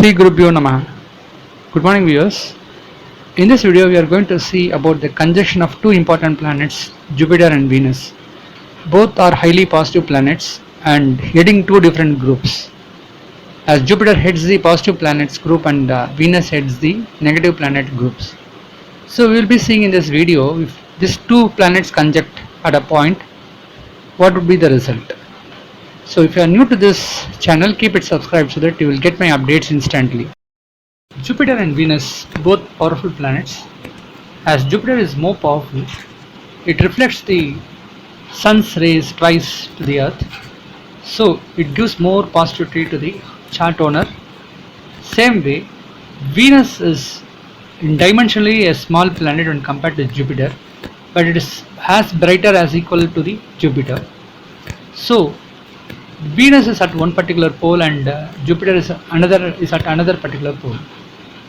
Sri Gurubhyo Namaha. Good morning viewers. In this video we are going to see about the conjunction of two important planets, Jupiter and Venus. Both are highly positive planets and heading two different groups. As Jupiter heads the positive planets group and Venus heads the negative planet groups. So we will be seeing in this video, if these two planets conjunct at a point, what would be the result. So if you are new to this channel, keep it subscribed so that you will get my updates instantly. Jupiter and Venus, both powerful planets. As Jupiter is more powerful, it reflects the sun's rays twice to the earth, so it gives more positivity to the chart owner. Same way, Venus is dimensionally a small planet when compared to Jupiter, but it is as brighter as equal to the Jupiter. So Venus is at one particular pole and Jupiter is at another particular pole.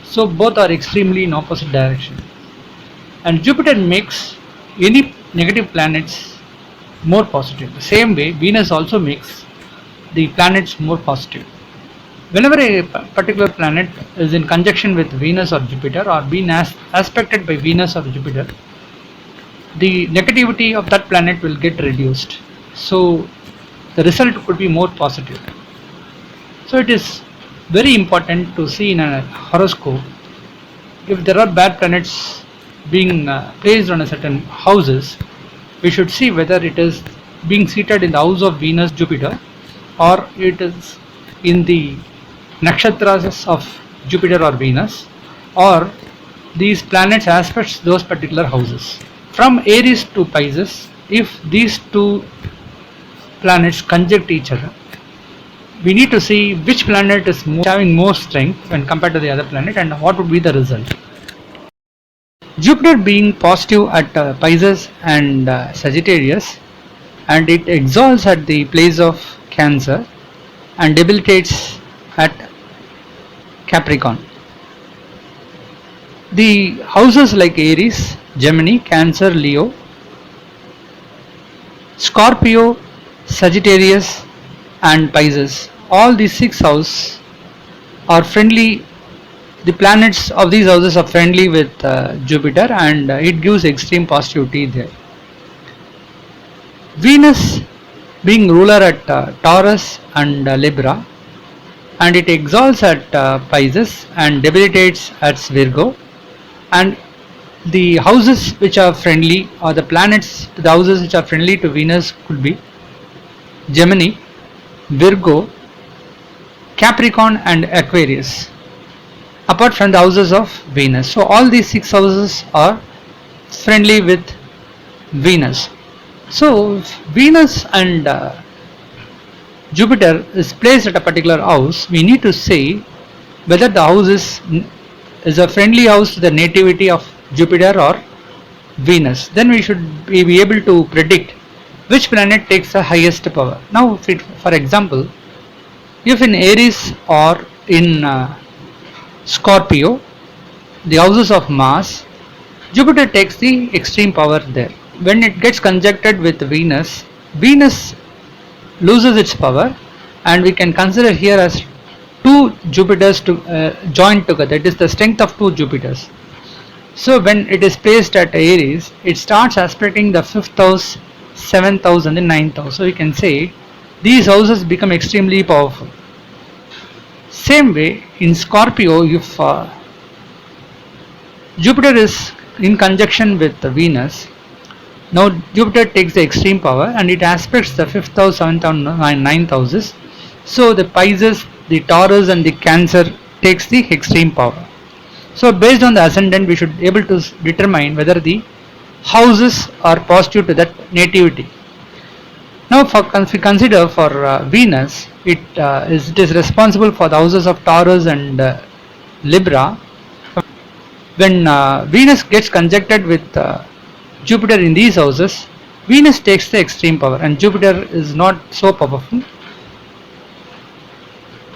So both are extremely in opposite direction. And Jupiter makes any negative planets more positive. The same way Venus also makes the planets more positive. Whenever a particular planet is in conjunction with Venus or Jupiter or being aspected by Venus or Jupiter, the negativity of that planet will get reduced. So the result could be more positive. So it is very important to see in a horoscope, if there are bad planets being placed on a certain houses, we should see whether it is being seated in the house of Venus, Jupiter, or it is in the nakshatras of Jupiter or Venus, or these planets aspects those particular houses. From Aries to Pisces, if these two planets conjunct each other, we need to see which planet is having more strength when compared to the other planet and what would be the result. Jupiter being positive at Pisces and Sagittarius, and it exalts at the place of Cancer and debilitates at Capricorn. The houses like Aries, Gemini, Cancer, Leo, Scorpio, Sagittarius and Pisces, all these six houses are friendly. The planets of these houses are friendly with Jupiter and it gives extreme positivity there. Venus being ruler at Taurus and Libra, and it exalts at Pisces and debilitates at Virgo, and the houses which are friendly, or the planets, the houses which are friendly to Venus could be Gemini, Virgo, Capricorn and Aquarius, apart from the houses of Venus. So all these six houses are friendly with Venus. So if Venus and Jupiter is placed at a particular house, we need to say whether the house is a friendly house to the nativity of Jupiter or Venus. Then we should be able to predict which planet takes the highest power. Now, for example, if in Aries or in Scorpio, the houses of Mars, Jupiter takes the extreme power there. When it gets conjuncted with Venus, Venus loses its power, and we can consider here as two Jupiters to join together. It is the strength of two Jupiters. So when it is placed at Aries, it starts aspecting the 5th house, 7th house and the 9th house. So you can say these houses become extremely powerful. Same way in Scorpio, if Jupiter is in conjunction with Venus, now Jupiter takes the extreme power and it aspects the 5th house, 7th and 9th houses. So the Pisces, the Taurus and the Cancer takes the extreme power. So based on the ascendant, we should be able to determine whether the houses are positive to that nativity. Now if we consider for Venus, it is responsible for the houses of Taurus and Libra. When Venus gets conjuncted with Jupiter in these houses, Venus takes the extreme power and Jupiter is not so powerful.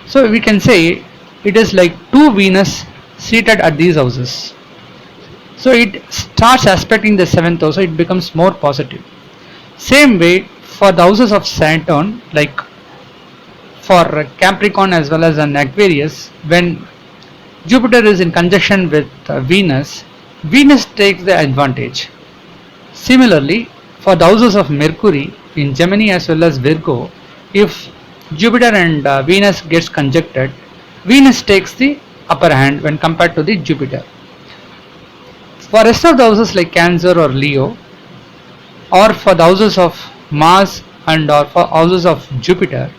So we can say it is like two Venus seated at these houses. So it starts aspecting the 7th house, so it becomes more positive. Same way for the houses of Saturn, like for Capricorn as well as an Aquarius, when Jupiter is in conjunction with Venus, Venus takes the advantage. Similarly, for the houses of Mercury in Gemini as well as Virgo, if Jupiter and Venus gets conjuncted, Venus takes the upper hand when compared to the Jupiter. For rest of the houses like Cancer or Leo, or for the houses of Mars and or for houses of Jupiter,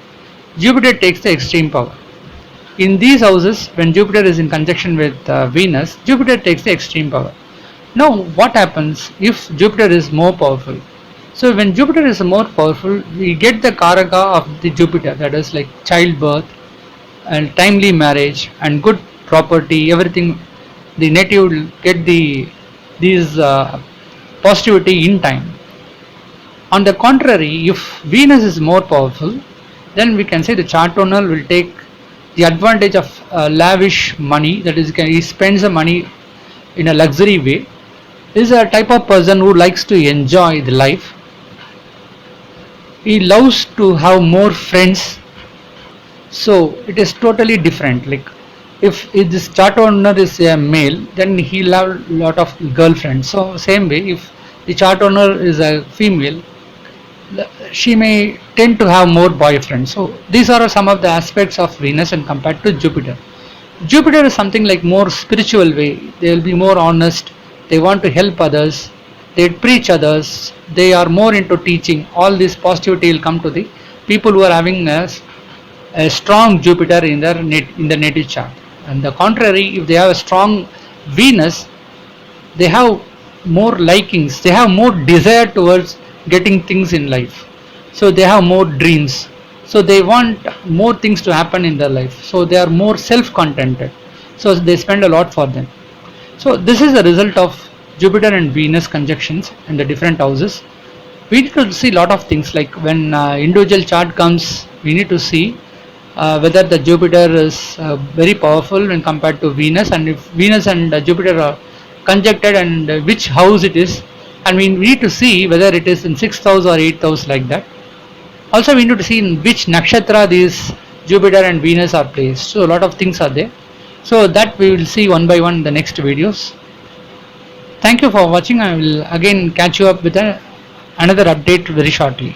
Jupiter takes the extreme power. In these houses, when Jupiter is in conjunction with Venus, Jupiter takes the extreme power. Now, what happens if Jupiter is more powerful? So, when Jupiter is more powerful, we get the karaka of the Jupiter, that is like childbirth and timely marriage and good property, everything. The native will get these positivity in time. On the contrary, if Venus is more powerful, then we can say the chart owner will take the advantage of lavish money, that is, he spends the money in a luxury way. Is a type of person who likes to enjoy the life. He loves to have more friends, so it is totally different. Like if this chart owner is a male, then he'll have a lot of girlfriends. So same way, if the chart owner is a female, she may tend to have more boyfriends. So these are some of the aspects of Venus and compared to Jupiter. Jupiter is something like more spiritual way. They will be more honest. They want to help others. They preach others. They are more into teaching. All this positivity will come to the people who are having a strong Jupiter in the native chart. And the contrary, if they have a strong Venus, they have more likings. They have more desire towards getting things in life. So they have more dreams. So they want more things to happen in their life. So they are more self-contented. So they spend a lot for them. So this is the result of Jupiter and Venus conjunctions in the different houses. We need to see a lot of things, like when individual chart comes, we need to see whether the Jupiter is very powerful when compared to Venus, and if Venus and Jupiter are conjuncted, and which house it is, and we need to see whether it is in 6th house or 8th house, like that. Also, we need to see in which nakshatra these Jupiter and Venus are placed. So a lot of things are there. So that we will see one by one in the next videos. Thank you for watching. I will again catch you up with another update very shortly.